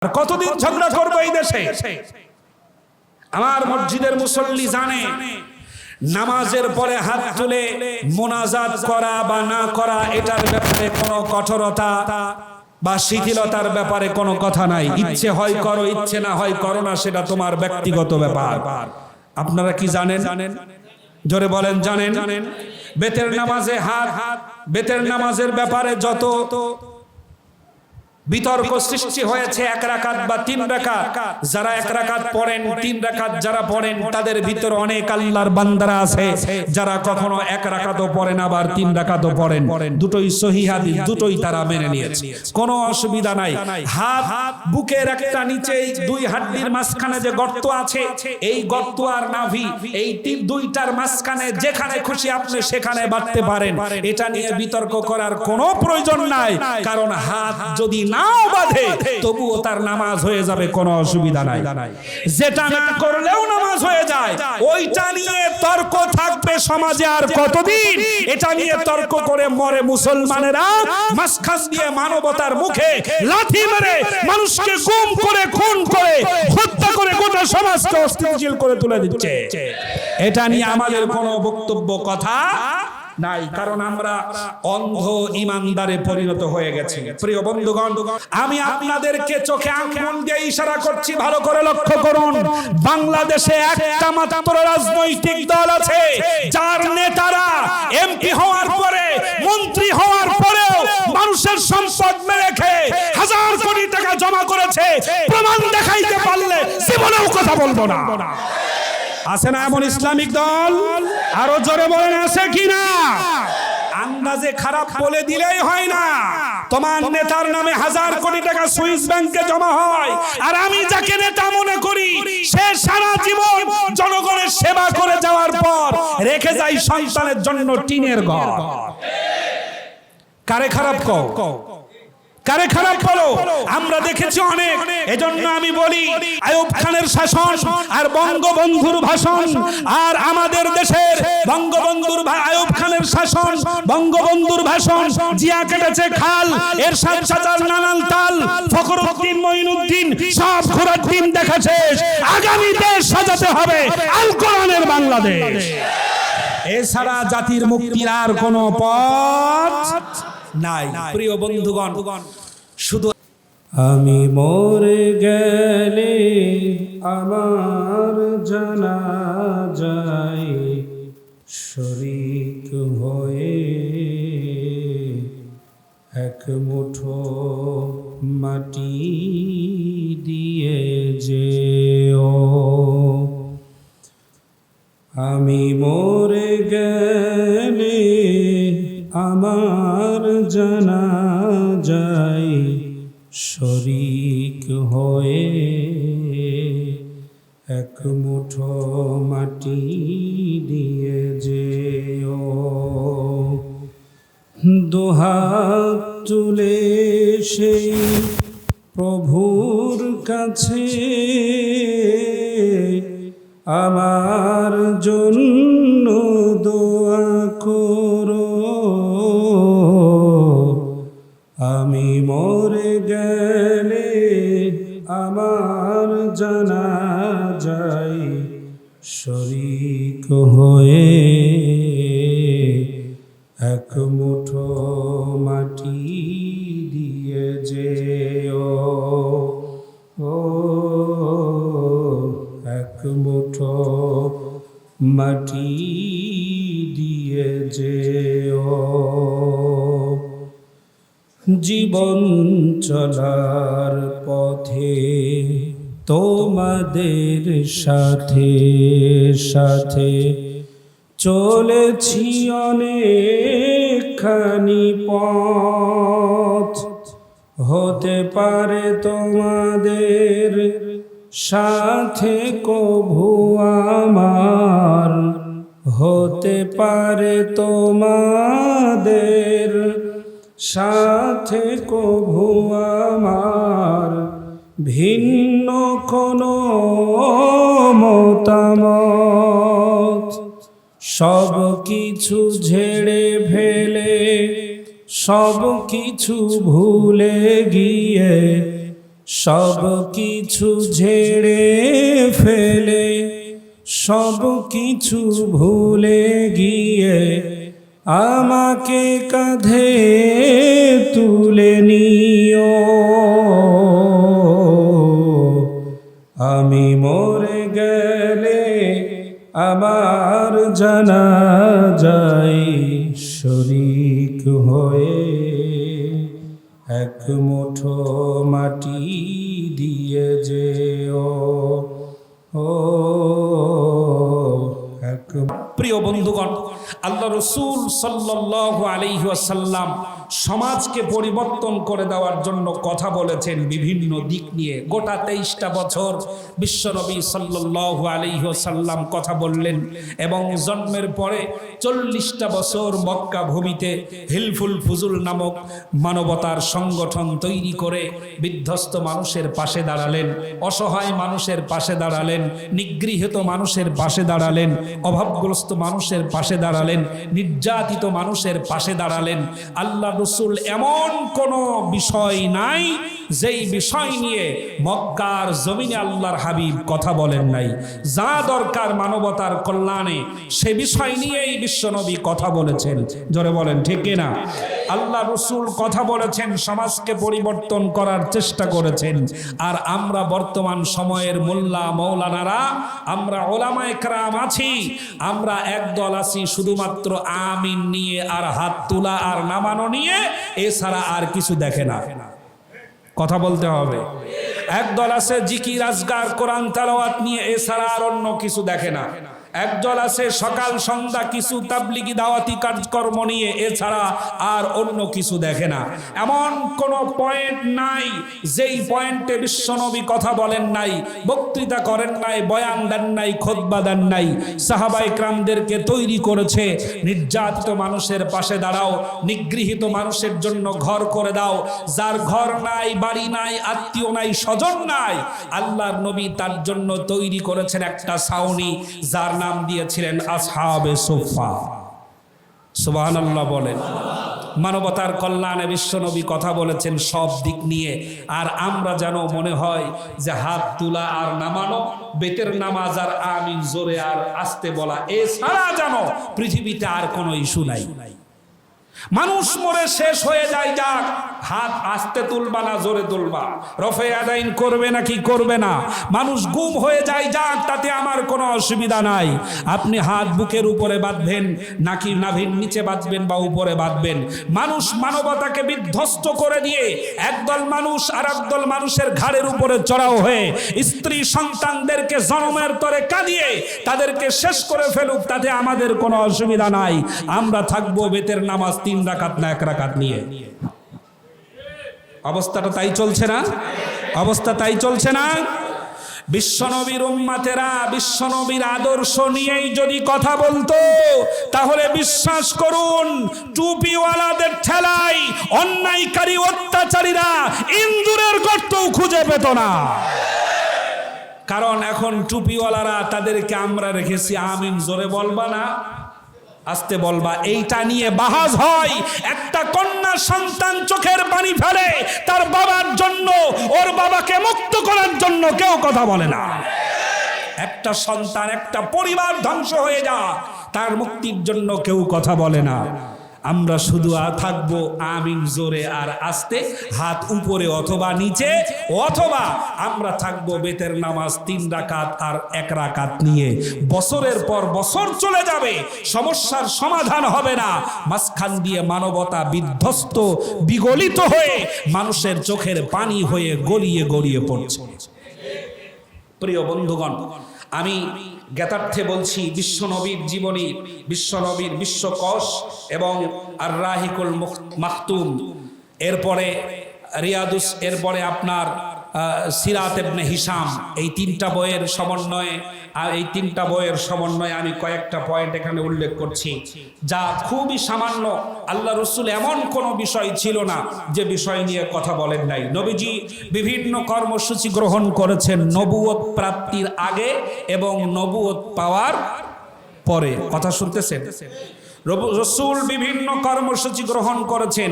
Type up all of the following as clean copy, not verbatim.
আর কতদিন ঝগড়া করবো এই দেশে? আমার মসজিদের মুসল্লি জানে নামাজের পরে হাত তুলে মোনাজাত করা বা না করা এটার ব্যাপারে কোনো কঠোরতা বা শিথিলতার ব্যাপারে কোনো কথা নাই। ইচ্ছে হয় করো, ইচ্ছে না হয় করো না, সেটা তোমার ব্যক্তিগত ব্যাপার। আপনারা কি জানেন? জোরে বলেন, জানেন? বেতের নামাজে বেতের নামাজের ব্যাপারে যত বিতর্ক সৃষ্টি হয়েছে, 1 রাকাত বা 3 রাকাত, যারা 1 রাকাত পড়েন, 3 রাকাত যারা পড়েন, তাদের ভিতর অনেক আল্লাহর বান্দারা আছে যারা কখনো 1 রাকাতও পড়েন আবার 3 রাকাতও পড়েন। দুটোই সহিহ হাদিস, দুটোই তারা মেনে নিয়েছে, কোনো অসুবিধা নাই। হাত বুকের একটা নিচে 2 হাড্ডির মাঝখানে যে গর্ত আছে, এই গর্ত আর নাভি, এই 2টার মাঝখানে যেখানে খুশি আপনি সেখানে বাঁধতে পারেন। এটা নিয়ে বিতর্ক করার কোনো প্রয়োজন নাই, কারণ হাত যদি নাও বাঁধে তবুও তার নামাজ হয়ে যাবে, কোনো অসুবিধা নাই। যেটা না করলেও নামাজ হয়ে যায়, ওইটা নিয়ে তর্ক থাকবে সমাজে আর কতদিন? এটা নিয়ে তর্ক করে মরে মুসলমানেরা, মাঝখান দিয়ে মানবতার মুখে লাথি মেরে মানুষকে গুম করে, খুন করে, হত্যা করে গোটা সমাজকে অস্থিতিশীল করে তুলে দিচ্ছে। এটা নিয়ে আমাদের কোনো বক্তব্য কথা নাই, কারণ আমরা অন্ধ ইমানদারে পরিণত হয়ে গেছি। প্রিয় বন্ধুগণ, আমি আপনাদেরকে চোখে আঙ্গুল দিয়ে ইশারা করছি, ভালো করে লক্ষ্য করুন। বাংলাদেশে একটা মাত্র রাজনৈতিক দল আছে যার নেতারা এমপি হওয়ার পরে, মন্ত্রী হওয়ার পরেও মানুষের সম্পদ মেরে খেয়ে 1000 কোটি টাকা জমা করেছে। প্রমাণ দেখাইতে পারলে জীবনেও কথা বলবো না। আছে না এমন ইসলামিক দল? আরো জোরে বলেন, আছে কিনা? আন্দাজে খারাপ বলে দিলেই হয় না। তোমার নেতার নামে 1000 কোটি টাকা সুইস ব্যাংকে জমা হয়, আর আমি যাকে নেতা মনে করি সে সারা জীবন জনগণের সেবা করে যাওয়ার পর রেখে যায় সন্তানের জন্য টিনের ঘর। কারে খারাপ কও? কারে খারাপ বলো? আমরা দেখেছি অনেক। এজন্য আমি বলি, আইয়ুব খানের শাসন আর বঙ্গবন্ধুর ভাষণ, আর আমাদের দেশের বঙ্গবন্ধুর আইয়ুব খানের শাসন, বঙ্গবন্ধুর ভাষণ, জিয়া কেটেছে খাল, এরশাদ সাজার নানান তাল, ফখরুদ্দিন মঈনুদ্দিন সব ঘোড়ার ডিম দেখাছে। আগামী দেশ সাজাতে হবে আল কোরআনের বাংলাদেশ। এছাড়া জাতির মুক্তির আর কোনো পথ নাই। প্রিয় বন্ধুগণ, শুধু আমি মরে গেলে আমার জানাজায় শরীক হয়ে এক মুঠো মাটি দিয়ে যেও। আমি মরে গেলে আমার জানাজায় শরীক হয়ে এক মুঠো মাটি দিয়ে যেও। দুহাত তুলে সেই প্রভুর কাছে আমার জন্য দোয়া করো। আমি মরে গেলে আমার জানাজায় শরীক হয়ে এক মুঠো মাটি দিয়ে যেও। ও এক মুঠো মাটি দিয়ে যেও। জীবন চলার পথে তোমাদের সাথে সাথে চলেছি অনেকখানি পথ। হতে পারে তোমাদের সাথে কভু আমার, হতে পারে তোমাদের সাথে কভু আমার ভিন্ন কোনো মতামত। সব কিছু ঝেড়ে ফেলে, সব কিছু ভুলে গিয়ে সব কিছু ঝেড়ে ফেলে সব কিছু ভুলে গিয়ে আমাকে কাঁধে তুলে নিও, আমি মরে গেলে আমার জানাজায় শরীক হয়ে এক মুঠো মাটি দিয়ে যেও। প্রিয় বন্ধুগণ, আল্লাহ রাসূল সাল্লাল্লাহু আলাইহি ওয়াসাল্লাম সমাজকে পরিবর্তন করে দেওয়ার জন্য কথা বলেছেন বিভিন্ন দিক নিয়ে। গোটা 23টা বছর বিশ্বনবী সাল্লাল্লাহু আলাইহি ওয়াসাল্লাম কথা বললেন এবং জন্মের পরে 40টা বছর মক্কা ভূমিতে হিলফুল ফুজুল নামক মানবতার সংগঠন তৈরি করে বিধ্বস্ত মানুষের পাশে দাঁড়ালেন, অসহায় মানুষের পাশে দাঁড়ালেন, নিগৃহীত মানুষের পাশে দাঁড়ালেন, অভাবগ্রস্ত মানুষের পাশে দাঁড়ালেন, নির্যাতিত মানুষের পাশে দাঁড়ালেন। আল্লাহ রাসূল এমন কোন বিষয় নাই যেই বিষয় নিয়ে মক্কার জমিনে আল্লাহর হাবিব কথা বলেন নাই। যা দরকার মানবতার কল্যাণে সে বিষয় নিয়েই বিশ্বনবী কথা বলেছেন। জোরে বলেন ঠিক কিনা? আল্লাহ রাসূল কথা বলেছেন, সমাজকে পরিবর্তন করার চেষ্টা করেছেন। আর আমরা বর্তমান সময়ের মোল্লা মৌলানারা, আমরা ওলামায়ে কেরাম আছি, আমরা একদল আছি শুধুমাত্র আমিন নিয়ে আর হাত তোলা আর নামানো নিয়ে, এছাড়া আর কিছু দেখে না। কথা বলতে হবে। একদল আছে জিকির আজগার কোরআন তেলাওয়াত নিয়ে, এছাড়া আর অন্য কিছু দেখে না। একদল আছে সকাল সন্ধ্যা কিছু তাবলিগি দাওয়াতি কাজকর্ম নিয়ে, এছাড়া আর অন্য কিছু দেখে না। এমন কোন পয়েন্ট নাই যেই পয়েন্টে বিশ্বনবী কথা বলেন নাই, বক্তৃতা করেন নাই, বয়ান দেন নাই, খুতবা দেন নাই। সাহাবায়ে কেরামদেরকে তৈরি করেছে, নির্যাতিত মানুষের পাশে দাঁড়াও, নিগৃহীত মানুষের জন্য ঘর করে দাও। যার ঘর নাই, বাড়ি নাই, আত্মীয় নাই, স্বজন নাই, আল্লাহর নবী তার জন্য তৈরি করেছেন একটা ছাউনি, যার নাম দিয়েছিলেন আসহাবে সুফা। সুবহানাল্লাহ বলেন। মানবতার কল্যাণে বিশ্বনবী কথা বলেছেন সব দিক নিয়ে। আর আমরা যেন মনে হয় যে হাত তোলা আর নামানো, বেতের নামাজ আর আমিন জোরে আর আস্তে বলা, এছাড়া যেন পৃথিবীতে আর কোনো ইস্যু নাই। মানুষ মরে শেষ হয়ে যায়, যাক, হাত আস্তে তুলবা না জোরে তুলবা, রফে আদাইন করবে নাকি করবে না। মানুষ গুম হয়ে যায়, যাক, তাতে আমার কোনো অসুবিধা নাই। আপনি হাত বুকের উপরে বাঁধবেন নাকি নাভির নিচে বাঁধবেন বা উপরে বাঁধবেন। মানুষ মানবতাকে বিধ্বস্ত করে দিয়ে একদল মানুষ আর একদল মানুষের ঘাড়ের উপরে চড়াও হয়ে স্ত্রী সন্তানদেরকে জনমের তরে কাঁদিয়ে তাদেরকে শেষ করে ফেলুক, তাতে আমাদের কোনো অসুবিধা নাই। আমরা থাকবো বেতের নামাজ 3 রাকাত না 1 রাকাত নিয়ে। অবস্থাটা তাই চলছে না? অবস্থা তাই চলছে না? বিশ্বনবীর উম্মতেরা বিশ্বনবীর আদর্শ নিয়েই যদি কথা বলতো, তাহলে বিশ্বাস করুন টুপিওয়ালাদের ঠেলায় অন্যায়কারী অত্যাচারীরা ইন্দুরের গর্তও খুঁজে পেত না। কারণ এখন টুপিওয়ালারা তাদেরকে আমরা রেখেছি, আমিন জোরে বলবা না আস্তে বলবা, এইটা নিয়ে বাহাজ হয়। একটা কন্যা সন্তান চোখের পানি ফেলে তার বাবার জন্য, ওর বাবাকে মুক্ত করার জন্য কেউ কথা বলে না। একটা সন্তান, একটা পরিবার ধ্বংস হয়ে যায়, তার মুক্তির জন্য কেউ কথা বলে না। আমরা শুধু থাকবো আমিন জোরে আর আস্তে, হাত উপরে অথবা নিচে, অথবা আমরা থাকবো বেতের নামাজ 3 রাকাত আর 1 রাকাত নিয়ে। বছরের পর বছর চলে যাবে, সমস্যার সমাধান হবে না। মাঝখান দিয়ে মানবতা বিধ্বস্ত, বিগলিত হয়ে মানুষের চোখের পানি হয়ে গড়িয়ে গড়িয়ে পড়ছে। প্রিয় বন্ধুগণ, আমি জ্ঞাতার্থে বলছি, বিশ্বনবীর জীবনী, বিশ্বনবীর বিশ্বকোষ এবং আর রাহিকুল মাখতুম, এরপরে রিয়াদুস, এরপরে আপনার সিরাত ইবনে হিশাম, এই 3টা বইয়ের সমন্বয়ে, আর এই 3টা বইয়ের সমন্বয়ে আমি কয়েকটা পয়েন্ট এখানে উল্লেখ করছি, যা খুবই সামান্য। আল্লাহ রাসূল এমন কোনো বিষয় ছিল না যে বিষয় নিয়ে কথা বলেন নাই। নবীজি বিভিন্ন কর্মসূচি গ্রহণ করেছেন নবুয়ত প্রাপ্তির আগে এবং নবুয়ত পাওয়ার পরে। কথা শুনতেছেন? রাসূল বিভিন্ন কর্মসূচি গ্রহণ করেছেন।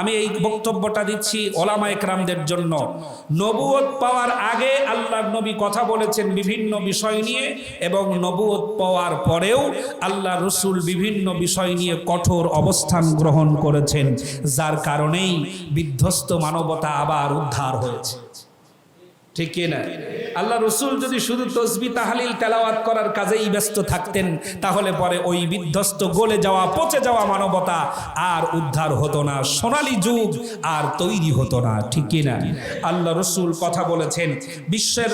আমি এই বক্তব্যটা দিচ্ছি ওলামায়ে কেরামদের জন্য। নবুয়ত পাওয়ার আগে আল্লাহর নবী কথা বলেছেন বিভিন্ন বিষয় নিয়ে, এবং নবুয়ত পাওয়ার পরেও আল্লাহ রাসূল বিভিন্ন বিষয় নিয়ে কঠোর অবস্থান গ্রহণ করেছেন, যার কারণেই বিধ্বস্ত মানবতা আবার উদ্ধার হয়েছে। ঠিক কি না? আল্লাহ রাসূল যদি শুধু তাসবিহ তাহলিল তেলাওয়াত করার কাজেই ব্যস্ত থাকতেন, তাহলে পরে ওই বিধ্বস্ত গলে যাওয়া পচে যাওয়া মানবতা আর উদ্ধার হতো না, সোনালী যুগ আর তৈরি হতো না। ঠিক কি না? আল্লাহ রাসূল কথা বলেছেন, বিশ্বের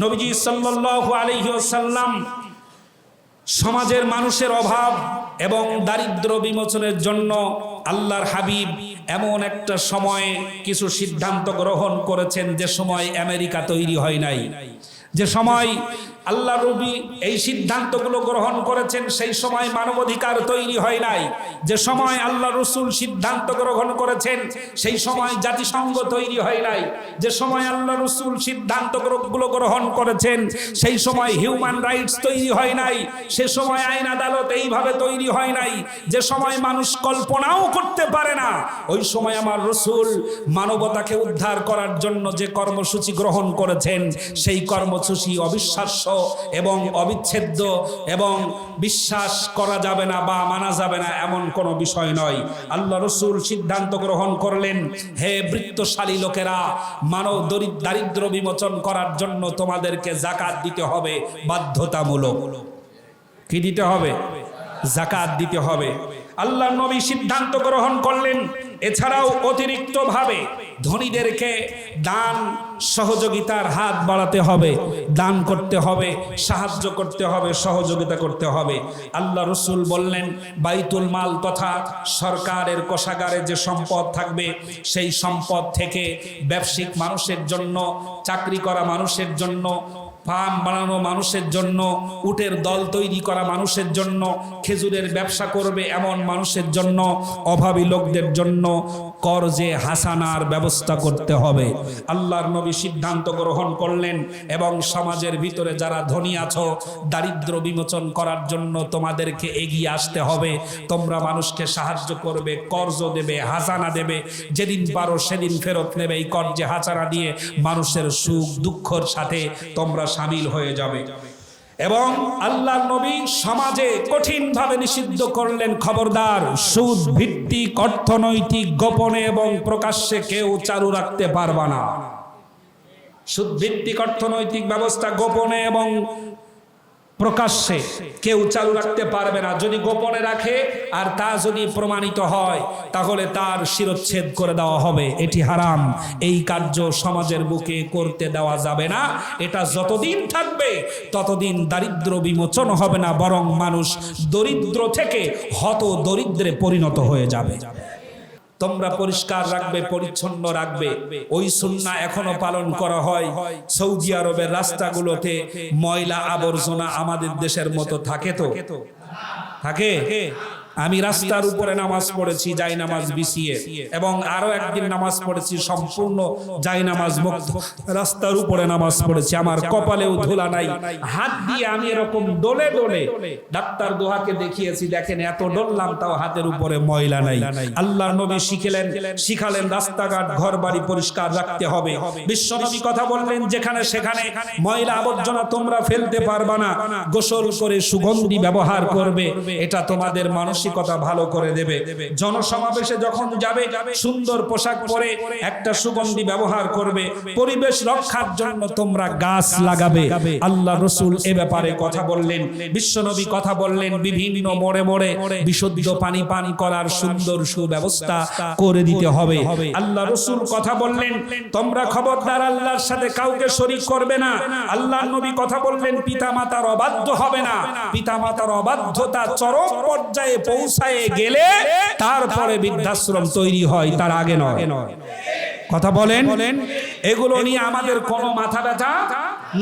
নবীজি সাল্লাল্লাহু আলাইহি ওয়াসাল্লাম সমাজের মানুষের অভাব এবং দারিদ্র্য বিমোচনের জন্য আল্লাহর হাবিব এমন একটা সময়ে কিছু সিদ্ধান্ত গ্রহণ করেছেন, যে সময় আমেরিকা তৈরি হয় নাই, যে সময় আল্লাহ নবী এই সিদ্ধান্তগুলো গ্রহণ করেছেন সেই সময় মানবাধিকার তৈরি হয় নাই, যে সময় আল্লাহ রাসূল সিদ্ধান্ত গ্রহণ করেছেন সেই সময় জাতিসংঘ তৈরি হয় নাই, যে সময় আল্লাহ রাসূল সিদ্ধান্তগুলো গ্রহণ করেছেন সেই সময় হিউম্যান রাইটস তৈরি হয় নাই, সে সময় আইন আদালত এইভাবে তৈরি হয় নাই, যে সময় মানুষ কল্পনাও করতে পারে না, ওই সময় আমার রাসূল মানবতাকে উদ্ধার করার জন্য যে কর্মসূচি গ্রহণ করেছেন সেই কর্মসূচি অবিশ্বাস্য এবং অবিচ্ছেদ্য, এবং বিশ্বাস করা যাবে না বা মানা যাবে না এমন কোনো বিষয় নয়। আল্লাহ রাসূল সিদ্ধান্ত গ্রহণ করলেন, হে বৃত্তশালী লোকেরা, মানব দারিদ্র্য বিমোচন করার জন্য তোমাদেরকে যাকাত দিতে হবে বাধ্যতামূলক। কি দিতে হবে? যাকাত দিতে হবে। আল্লাহ নবী সিদ্ধান্ত গ্রহণ করলেন, এছাড়াও অতিরিক্তভাবে ধনীদেরকে দান সহযোগিতার হাত বাড়াতে হবে, দান করতে হবে, সাহায্য করতে হবে, সহযোগিতা করতে হবে। আল্লাহ রাসূল বললেন, বাইতুল মাল তথা সরকারের কোষাগারে যে সম্পদ থাকবে সেই সম্পদ থেকে ব্যবসায়িক মানুষের জন্য, চাকরি করা মানুষের জন্য, ফার্ম বানানো মানুষের জন্য, উটের দল তৈরি করা মানুষের জন্য, খেজুরের ব্যবসা করবে এমন মানুষের জন্য, অভাবী লোকদের জন্য কর্জে হাসানার ব্যবস্থা করতে হবে। আল্লাহর নবী সিদ্ধান্ত গ্রহণ করলেন, এবং সমাজের ভিতরে যারা ধনী আছো, দারিদ্র্য বিমোচন করার জন্য তোমাদেরকে এগিয়ে আসতে হবে, তোমরা মানুষকে সাহায্য করবে, কর্জ দেবে, হাসানা দেবে, যেদিন পারো সেদিন ফেরত নেবে। এই কর্জে হাসানা দিয়ে মানুষের সুখ দুঃখের সাথে তোমরা শামিল হয়ে যাবে। এবং আল্লাহ নবী সমাজে কঠিনভাবে নিষিদ্ধ করলেন, খবরদার, সুদ ভিত্তিক অর্থনৈতিক গোপনে এবং প্রকাশ্যে কেউ চালু রাখতে পারবে না। সুদ ভিত্তিক অর্থনৈতিক ব্যবস্থা গোপনে এবং প্রকাশ্যে কেউ চালু রাখতে পারবে না। যদি গোপনে রাখে আর তা যদি প্রমাণিত হয় তাহলে তার শিরচ্ছেদ করে দেওয়া হবে। এটি হারাম, এই কার্য সমাজের বুকে করতে দেওয়া যাবে না। এটা যতদিন থাকবে ততদিন দারিদ্র্য বিমোচন হবে না, বরং মানুষ দরিদ্র থেকে হত দরিদ্রে পরিণত হয়ে যাবে। তোমরা পরিষ্কার রাখবে, পরিচ্ছন্ন রাখবে। ওই সুন্নাহ এখনো পালন করা হয়। সৌদি আরবের রাস্তাগুলোতে ময়লা আবর্জনা আমাদের দেশের মতো থাকে? তো থাকে। আমি রাস্তার উপরে নামাজ পড়েছি জাই নামাজ বিছিয়ে, এবং আরো একদিন নামাজ পড়েছি সম্পূর্ণ জাই নামাজ মুক্ত, রাস্তার উপরে নামাজ পড়েছি, আমার কপালেও ধুলা নাই। হাত দিয়ে আমি এরকম ডলে ডলে ডাক্তার দোহাকে দেখিয়েছি, দেখেন এত ডললাম তাও হাতের উপরে ময়লা নাই। আল্লাহর নবী শিখালেন রাস্তাঘাট ঘর বাড়ি পরিষ্কার রাখতে হবে। বিশ্বনবী কথা বললেন, যেখানে সেখানে ময়লা আবর্জনা তোমরা ফেলতে পারবা না, গোসল করে সুগন্ধি ব্যবহার করবে, এটা তোমাদের মানসিকতা ভালো করে দেবে। জনসমাবেশে যখন যাবে সুন্দর পোশাক পরে একটা সুগন্ধি ব্যবহার করবে। পরিবেশ রক্ষার জন্য তোমরা গাছ লাগাবে। আল্লাহ রাসূল এ ব্যাপারে কথা বললেন। বিশ্বনবী কথা বললেন, বিভিন্ন মোড়ে মোড়ে বিশুদ্ধ পানি পান করার সুন্দর সুব্যবস্থা করে দিতে হবে। আল্লাহ রাসূল কথা বললেন, তোমরা খবরদার আল্লাহর সাথে কাউকে শরীক করবে না। আল্লাহর নবী কথা বললেন, পিতামাতার অবাধ্য হবে না। পিতামাতার অবাধ্যতা চরম পর্যায়ে পৌঁছায় গেলে তারপরে বৃদ্ধাশ্রম তৈরি হয়, তার আগে নয়। কথা বলেন। এগুলো নিয়ে আমাদের কোনো মাথা ব্যথা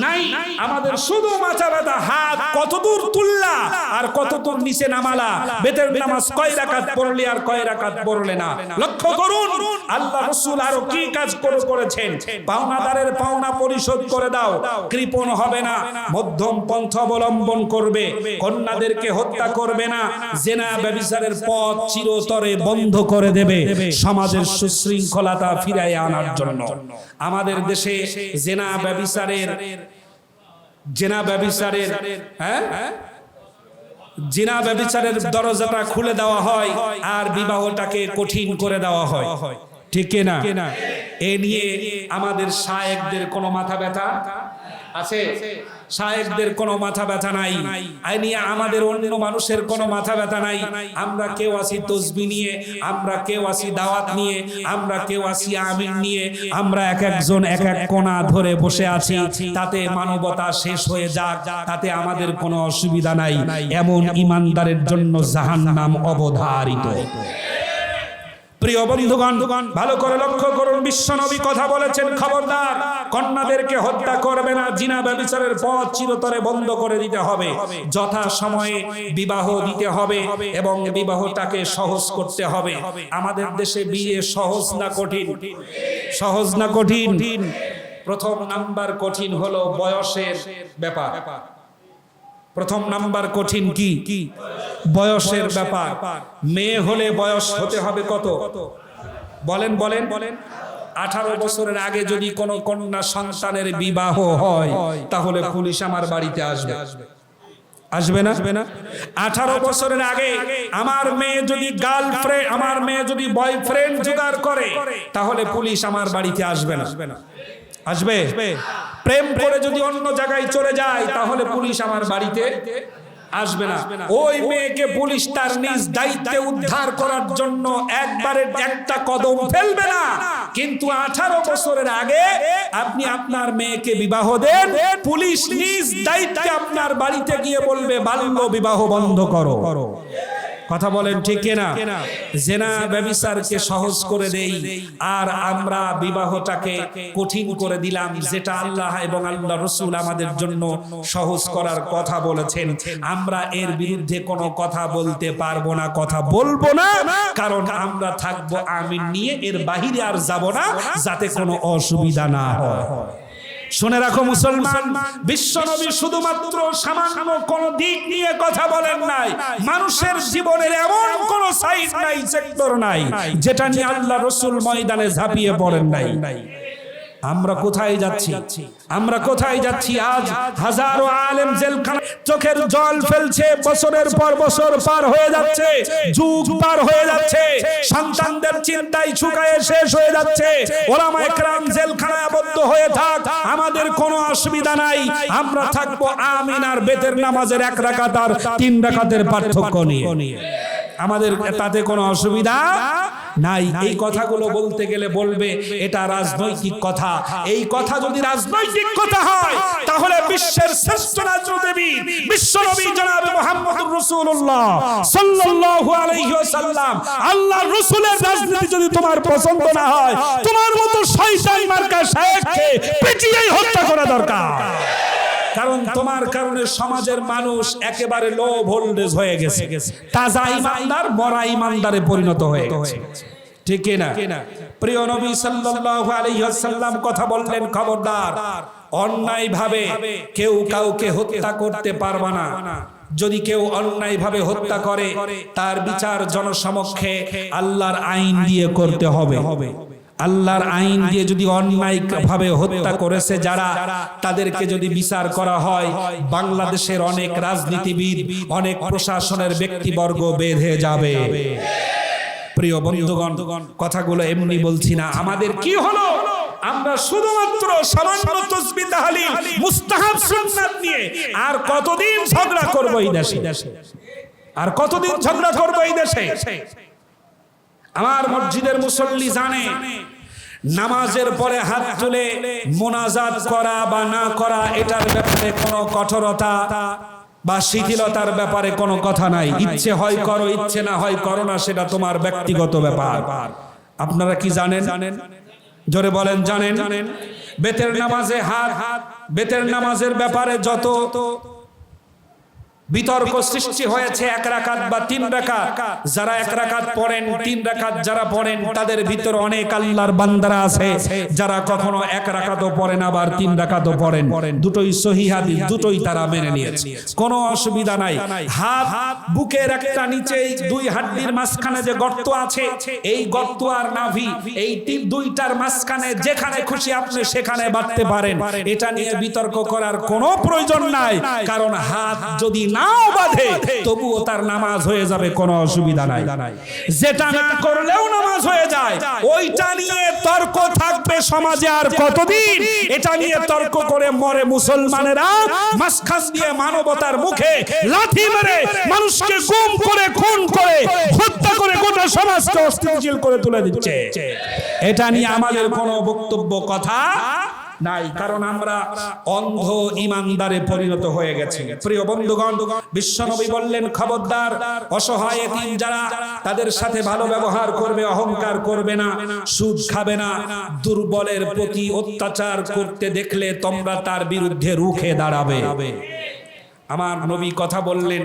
নাই। আমাদের শুধু মাথা ব্যথা, হাত কতদূর তুললা আর কতদূর নিচে নামালা, বেতের নামাজ কয় রাকাত পড়লে আর কয় রাকাত পড়লে না। লক্ষ্য করুন আল্লাহ রাসূল আরো কি কাজ করেছেন। পাওনাদারের পাওনা পরিশোধ করে দাও, কৃপণ হবে না, মধ্যম পন্থা অবলম্বন করবে, কন্যাদেরকে হত্যা করবে না, জেনা ব্যভিচারের পথ চিরতরে বন্ধ করে দেবে, সমাজের সুশৃঙ্খলতা ফিরিয়ে আনার জন্য। আমাদের দেশে জেনা ব্যভিচারের জিনা ব্যভিচারের দরজাটা খুলে দেওয়া হয় আর বিবাহটাকে কঠিন করে দেওয়া হয়, ঠিক না? এ নিয়ে আমাদের শায়েখদের কোনো মাথা ব্যথা আছে? শায়েখদের কোনো মাথা ব্যথা নাই। এই নিয়ে আমাদের অন্য মানুষের কোনো মাথা ব্যথা নাই। আমরা কেউ আসি তসবিহ নিয়ে, আমরা কেউ আসি দাওয়াত নিয়ে, আমরা কেউ আসি আমিন নিয়ে, আমরা এক একজন এক এক কোণা ধরে বসে আছি। তাতে মানবতা শেষ হয়ে যাক, তাতে আমাদের কোনো অসুবিধা নাই। এমন ঈমানদারের জন্য জাহান্নাম অবধারিত। প্রিয় বন্ধুগণ, ভালো করে লক্ষ্য করুন, বিশ্বনবী কথা বলেছেন, খবরদার কন্যাদেরকে হত্যা করবে না, জিনা ব্যভিচারের পথ চিরতরে বন্ধ করে দিতে হবে, যথা সময়ে বিবাহ দিতে হবে এবং বিবাহটাকে সহজ করতে হবে। আমাদের দেশে বিয়ে সহজ না কঠিন? সহজ না কঠিন? প্রথম নাম্বার কঠিন হলো বয়সের ব্যাপার। প্রথম নাম্বার কঠিন কি? বয়সের ব্যাপার। মেয়ে হলে বয়স হতে হবে কত? বলেন 18 বছরের আগে যদি কোনো কন্যা সন্তানের বিবাহ হয় তাহলে পুলিশ আমার বাড়িতে আসবে না? 18 বছরের আগে আমার মেয়ে যদি গার্লফ্রেন্ড, আমার মেয়ে যদি বয়ফ্রেন্ড জোগাড় করে তাহলে পুলিশ আমার বাড়িতে আসবে না? আসবে? প্রেম করে যদি অন্য জায়গায় চলে যায় তাহলে পুলিশ আমার বাড়িতে আসবে না। ওই মেয়েকে পুলিশ তার নিজ দায়িত্বে উদ্ধার করার জন্য একবারে একটা কদম ফেলবে না, কিন্তু 18 বছরের আগে আপনি আপনার মেয়েকে বিবাহ দেন, পুলিশ নিজ দায়িত্বে আপনার বাড়িতে গিয়ে বলবে বাল্য বিবাহ বন্ধ করো। কথা বলেন ঠিক না? জেনা ব্যভিচারকে সহজ করে দেই আর আমরা বিবাহটাকে কঠিন করে দিলাম, যেটা আল্লাহ এবং আল্লাহ রাসূল আমাদের জন্য সহজ করার কথা বলেছেন। আমরা এর বিরুদ্ধে কোনো কথা বলতে পারবো না, কথা বলবো না, কারণ আমরা থাকবো আমিন নিয়ে, এর বাহিরে আর যাব না, যাতে কোনো অসুবিধা না হয়। শুনে রাখো মুসলমান, বিশ্বনবী শুধুমাত্র সামান্য কোন দিক নিয়ে কথা বলেন নাই। মানুষের জীবনের এমন কোন সাইড নাই, সেক্টর নাই যেটা নিয়ে আল্লাহ রাসূল ময়দানে ঝাঁপিয়ে পড়েন নাই। আমরা কোথায় যাচ্ছি? আমরা কোথায় যাচ্ছি? আজ হাজারো আলেম জেলখানা চোখের জল ফেলছে, বছরের পর বছর পার হয়ে যাচ্ছে, যুগ পার হয়ে যাচ্ছে, সন্তানদের চিন্তায় শুকায়ে শেষ হয়ে যাচ্ছে। ওলামায়ে কেরাম জেলখানায় আবদ্ধ হয়ে থাক, আমাদের কোনো অসুবিধা নাই, আমরা থাকবো আমিন আর বেতের নামাজের 1 রাকাত আর 3 রাকাতের পার্থক্য নিয়ে, আমাদের তাতে কোনো অসুবিধা নাই। এই কথাগুলো বলতে গেলে বলবে এটা রাজনৈতিক কথা। এই কথা যদি রাজনৈতিক কথা হয় তাহলে বিশ্বের শ্রেষ্ঠ রাজনীতিবিদ বিশ্বনবী জনাব মুহাম্মদুর রাসূলুল্লাহ সাল্লাল্লাহু আলাইহি ওয়াসাল্লাম, আল্লাহর রাসূলের রাজনীতি যদি তোমার পছন্দ না হয়, তোমার মতো শয়তান মার্কা শায়েখকে পিটিয়েই হত্যা করা দরকার। কারণ তোমার কারণে সমাজের মানুষ একেবারে লো ভোল্টেজ হয়ে গেছে, তাজা ইমানদার মরা ইমানদারে পরিণত হয়ে গেছে, ঠিক না? প্রিয় নবী সাল্লাল্লাহু আলাইহি ওয়াসাল্লাম কথা বললেন, খবরদার অন্যায়ভাবে কেউ কাউকে হত্যা করতে পারবে না। যদি কেউ অন্যায়ভাবে হত্যা করে তার বিচার জনসমক্ষে আল্লাহর আইন দিয়ে করতে হবে। আল্লাহর আইন দিয়ে যদি অন্যায় ভাবে হত্যা করেছে যারা, তাদেরকে যদি বিচার করা হয়, বাংলাদেশের অনেক রাজনীতিবিদ, অনেক প্রশাসনের ব্যক্তিবর্গ বেঁধে যাবে। প্রিয় বন্ধুগণ, কথাগুলো এমনি বলছি না। আমাদের কি হলো? আমরা শুধুমাত্র সামান্য তাসবিহ তাহলিল মুস্তাহাব সুন্নাত নিয়ে আর কতদিন ঝগড়া করব এই দেশে? আর কতদিন ঝগড়া করব এই দেশে? আমার মসজিদের মুসল্লি জানে নামাজের পরে হাত তুলে মোনাজাত করা বা না করা এটার ব্যাপারে কোনো কঠোরতা বা শিথিলতার ব্যাপারে কোনো কথা নাই। ইচ্ছে হয় করো, ইচ্ছে না হয় করো না, সেটা তোমার ব্যক্তিগত ব্যাপার। আপনারা কি জানেন? জোরে বলেন, জানেন? বেতের নামাজে হাত, বেতের নামাজের ব্যাপারে যত বিতর্ক সৃষ্টি হয়েছে, 1 রাকাত বা 3 রাকাত, যারা 1 রাকাত পড়েন, 3 রাকাত যারা পড়েন, তাদের ভিতরে অনেক আল্লাহর বান্দারা আছে যারা কখনো 1 রাকাতও পড়েন আবার 3 রাকাতও পড়েন। দুটোই সহিহ হাদিস, দুটোই তারা মেনে নিয়েছে, কোনো অসুবিধা নাই। হাত বুকের একটা নিচে 2 হাড্ডির মাঝখানে যে গর্ত আছে, এই গর্ত আর নাভি, এই 2টার মাঝখানে যেখানে খুশি আপনি সেখানে বাঁধতে পারেন। এটা নিয়ে বিতর্ক করার কোনো প্রয়োজন নাই, কারণ হাত যদি নাও বাঁধে তবুও তার নামাজ হয়ে যাবে, কোনো অসুবিধা নাই। যেটা না করলেও নামাজ হয়ে যায়, ওইটা নিয়ে তর্ক থাকবে সমাজে আর কতদিন? এটা নিয়ে তর্ক করে মরে মুসলমানেরা, মাঝখান দিয়ে মানবতার মুখে লাথি মেরে মানুষকে গুম করে, খুন করে, হত্যা করে গোটা সমাজকে অস্থিতিশীল করে তুলে দিচ্ছে। এটা নিয়ে আমাদের কোনো বক্তব্য কথা নাই, কারণ আমরা অন্ধ ইমানদারে পরিণত হয়ে গেছি। প্রিয় বন্ধুগণ, বিশ্বনবী বললেন, খবরদার অসহায় এতিম যারা, তাদের সাথে ভালো ব্যবহার করবে, অহংকার করবে না, সুদ খাবে না, দুর্বলের প্রতি অত্যাচার করতে দেখলে তোমরা তার বিরুদ্ধে রুখে দাঁড়াবে। আমার নবী কথা বললেন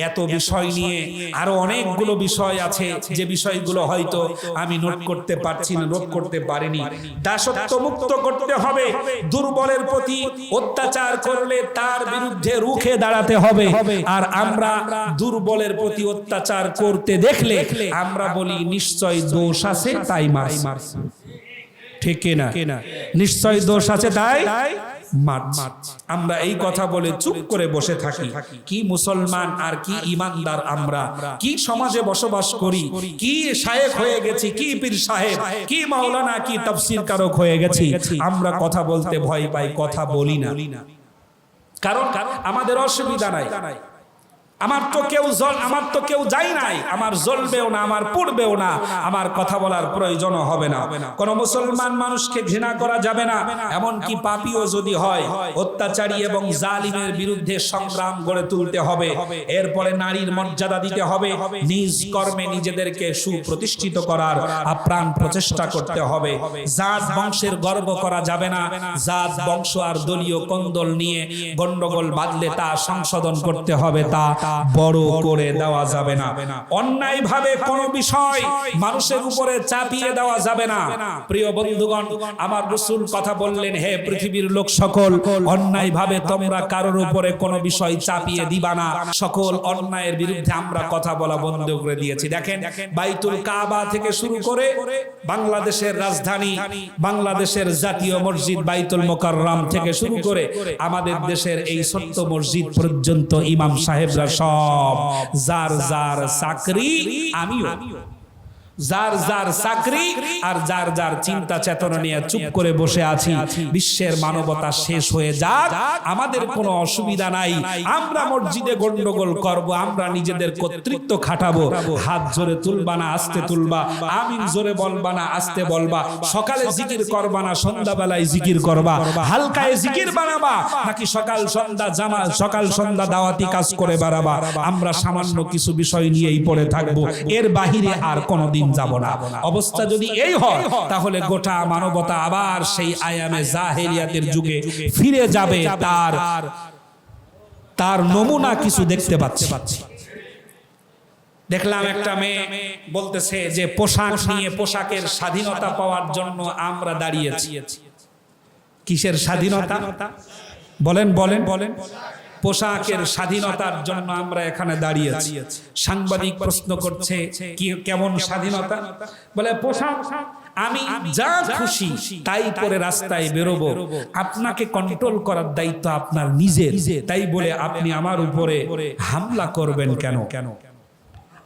এত বিষয় নিয়ে, আরো অনেকগুলো বিষয় আছে যে বিষয়গুলো হয়তো আমি নোট করতে পারছি না, নোট করতে পারিনি। দাসত্ব মুক্ত করতে হবে, দুর্বলের প্রতি অত্যাচার করলে তার বিরুদ্ধে রুখে দাঁড়াতে হবে। আর আমরা দুর্বলের প্রতি অত্যাচার করতে দেখলে আমরা বলি নিশ্চয় দোষ আছে তাই মারছি, ঠিক না? নিশ্চয় দোষ আছে তাই আমরা এই কথা বলে চুপ করে বসে থাকি। কি মুসলমান আর কি ইমানদার আমরা, কি সমাজে বসবাস করি, কি শায়েখ হয়ে গেছি, কি পীর সাহেব, কি মাওলানা, কি তাফসীর কারক হয়ে গেছি, আমরা কথা বলতে ভয় পাই, কথা বলি না। কারণ আমাদের অসুবিধা নাই, আমার তো কেউ যাই নাই, আমার জ্বলবেও না, আমার পুড়বেও না, আমার কথা বলার প্রয়োজন হবে না। কোন মুসলমান মানুষকে ঘৃণা করা যাবে না, এমনকি পাপীও যদি হয়, অত্যাচারী এবং জালিমের বিরুদ্ধে সংগ্রাম গড়ে তুলতে হবে। এরপরে নারীর মর্যাদা দিতে হবে, নিজ কর্মে নিজেদেরকে সুপ্রতিষ্ঠিত করার আপ্রাণ প্রচেষ্টা করতে হবে। জাত বংশের গর্ব করা যাবে না, জাত বংশ আর দলীয় কোন্দল নিয়ে গন্ডগোল বাঁধলে তা সংশোধন করতে হবে, তা বড় করে দেওয়া যাবে না। অন্যায় ভাবে কোনো বিষয় মানুষের উপরে চাপিয়ে দেওয়া যাবে না। প্রিয় বন্ধুগণ, আমার রাসূল কথা বললেন, হে পৃথিবীর লোক সকল, অন্যায় ভাবে তোমরা কারোর উপরে কোনো বিষয় চাপিয়ে দিবা না। সকল অন্যায়ের বিরুদ্ধে আমরা কথা বলা বন্ধ করে দিয়েছি। দেখেন, বাইতুল কাবা থেকে শুরু করে বাংলাদেশের রাজধানী, বাংলাদেশের জাতীয় মসজিদ বাইতুল মুকাররম থেকে শুরু করে আমাদের দেশের এই ছোট্ট মসজিদ পর্যন্ত ইমাম সাহেবরা সব যার যার চাকরি, আমিও যার যার চাকরি আর যার যার চিন্তা চেতনা নিয়ে চুপ করে বসে আছি। বিশ্বের মানবতা শেষ হয়ে যাক, আমাদের কোনো অসুবিধা নাই। আমরা মসজিদে গন্ডগোল করব, আমরা নিজেদের কর্তৃত্ব খাটাবো। হাত জোরে তুলবা না আস্তে তুলবা, আমিন জোরে বলবা না আস্তে বলবা, সকালে জিকির করবা না সন্ধ্যাবেলায় জিকির করবা, হালকায় জিকির বানাবা নাকি সকাল সন্ধ্যা দাওয়াতি কাজ করে বাড়াবা। আমরা সামান্য কিছু বিষয় নিয়েই পড়ে থাকবো, এর বাহিরে আর কোনোদিন যাব না। অবস্থা যদি এই হয়, তাহলে গোটা মানবতা আবার সেই আয়ামে জাহেলিয়াতের যুগে ফিরে যাবে। তার নমুনা কিছু দেখতে পাচ্ছি। দেখলাম একটা মেয়ে বলতেছে যে পোশাক নিয়ে, পোশাকের স্বাধীনতা পাওয়ার জন্য আমরা দাঁড়িয়েছি। কিসের স্বাধীনতা? বলেন বলেন বলেন। পোশাকের স্বাধীনতার জন্য আমরা এখানে দাঁড়িয়েছি। সাংবাদিক প্রশ্ন করছে কি কেমন স্বাধীনতা? বলে পোশাক আমি যা খুশি তাই পরে রাস্তায় বেরোবো, আপনাকে কন্ট্রোল করার দায়িত্ব আপনার নিজের। তাই বলে আপনি আমার উপরে হামলা করবেন কেন?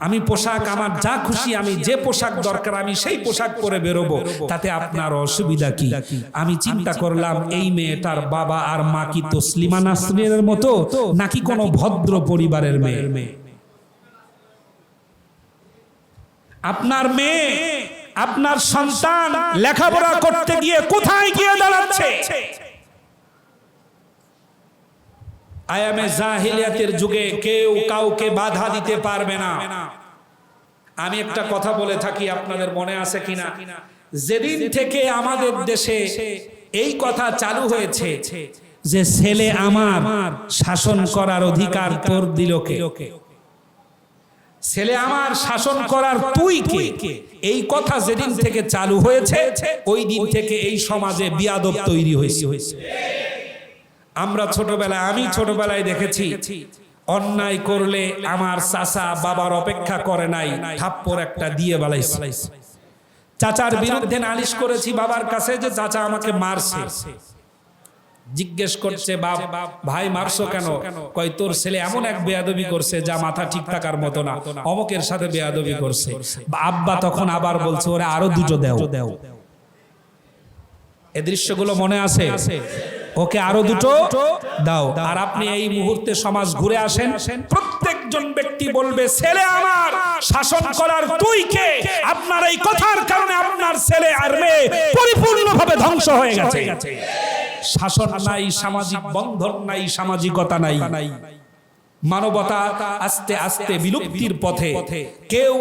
আমি পোশাক আমার যা খুশি, আমি যে পোশাক দরকার আমি সেই পোশাক পরে বেরোবো, তাতে আপনার অসুবিধা কি? আমি চিন্তা করলাম এই মেয়েটার বাবা আর মা কি তসলিমা নাসরিনের মতো নাকি কোনো ভদ্র পরিবারের মেয়ে? আপনার মেয়ে, আপনার সন্তান লেখাপড়া করতে গিয়ে কোথায় গিয়ে দাঁড়াচ্ছে? আয়ামে জাহিলিয়াতের যুগে কেউ কাউকে বাধা দিতে পারবে না। আমি একটা কথা বলে থাকি, আপনাদের মনে আছে কিনা, যেদিন থেকে আমাদের দেশে এই কথা চালু হয়েছে যে ছেলে আমার শাসন করার অধিকার তোর দিল কে? ছেলে আমার শাসন করার তুই কে? এই কথা যেদিন থেকে চালু হয়েছে ওই দিন থেকে এই সমাজে বিয়াদব তৈরি হয়েছে। আমরা আমি ছোটবেলায় দেখেছি, অন্যায় করলে আমার চাচা বাবার অপেক্ষা করে নাই, থাপ্পড় একটা দিয়ে বালাইছে। চাচার বিরুদ্ধে নালিশ করেছি বাবার কাছে যে চাচা আমাকে মারছে। জিজ্ঞেস করছে বাপ, ভাই মারছো কেন? কয় তোর ছেলে এমন এক বেয়াদবি করছে যা মাথা ঠিক থাকার মতো না, অমকের সাথে বেয়াদবি করছে। আব্বা তখন আবার বলছে ওরে আরো দুটো দাও। এই দৃশ্যগুলো মনে আছে? ওকে আরো দুটো দাও। আর আপনি এই মুহূর্তে সমাজ ঘুরে আসেন, প্রত্যেকজন ব্যক্তি বলবে ছেলে আমার শাসন করার তুই কে? আপনার এই কথার কারণে আপনার ছেলে আর মেয়ে পরিপূর্ণভাবে ধ্বংস হয়ে গেছে। শাসন নাই, সামাজিক বন্ধন নাই, সামাজিকতা নাই, মানবতা আস্তে আস্তে বিলুপ্তির পথে। কেউ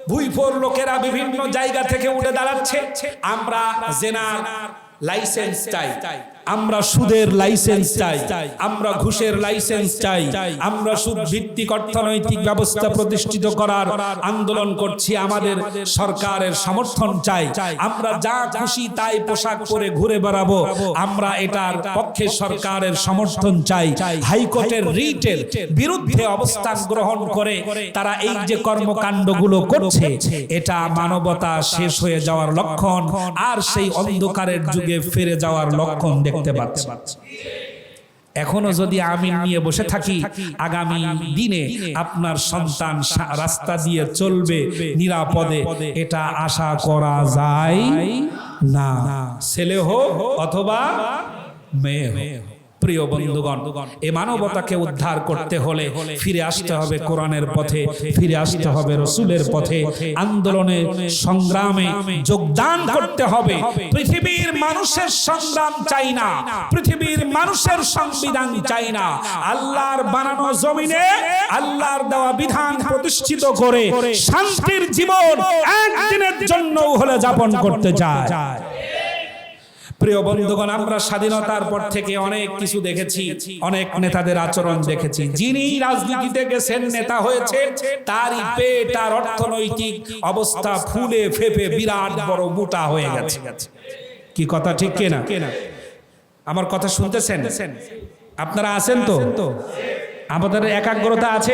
ভুইফোর লোকেরা বিভিন্ন জায়গা থেকে উঠে দাঁড়াচ্ছে। আমরা জেনার লাইসেন্স চাই, আমরা সুদের লাইসেন্স চাই, আমরা ঘুষের লাইসেন্স চাই, আমরা সুদ ভিত্তিক অর্থনৈতিক ব্যবস্থা প্রতিষ্ঠিত করার আন্দোলন করছি, আমাদের সরকারের সমর্থন চাই, আমরা যা খুশি তাই পোশাক পরে ঘুরে বেড়াবো, আমরা এটার পক্ষে সরকারের সমর্থন চাই। হাইকোর্টের রিটের বিরুদ্ধে অবস্থান গ্রহণ করে তারা এই যে কর্মকাণ্ডগুলো করছে, এটা মানবতা শেষ হয়ে যাওয়ার লক্ষণ, আর সেই অন্ধকারের যুগে ফিরে যাওয়ার লক্ষণ দেখতে পাচ্ছি। এখনো যদি আমিন নিয়ে বসে থাকি, আগামী দিনে আপনার সন্তান রাস্তা দিয়ে চলবে নিরাপদে, এটা আশা করা যায় না, ছেলে হোক অথবা মেয়ে হোক। প্রিয় বন্ধুগণ, এই মানবতাকে উদ্ধার করতে হলে ফিরে আসতে হবে কোরআনের পথে, ফিরে আসতে হবে রসুলের পথে, আন্দোলনে সংগ্রামে যোগদান করতে হবে। পৃথিবীর মানুষের সংগ্রাম চাই না, পৃথিবীর মানুষের সংবিধান চাই না। আল্লাহর বানানো জমিনে আল্লাহর দেওয়া বিধান প্রতিষ্ঠিত করে শান্তির জীবন একদিনের জন্য হলে যাপন করতে চায়। প্রিয় বন্ধুগণ, আমরা স্বাধীনতার পর থেকে অনেক কিছু দেখেছি, অনেক নেতাদের আচরণ দেখেছি। যিনি রাজনীতিতে গেছেন, নেতা হয়েছে, তারই পেট আর অর্থনৈতিক অবস্থা ফুলে ফেপে বিরাট বড় মোটা হয়ে গেছে। কি কথা ঠিক কিনা? আমার কথা শুনতেছেন? আপনারা আছেন তো? আমাদের একাগ্রতা আছে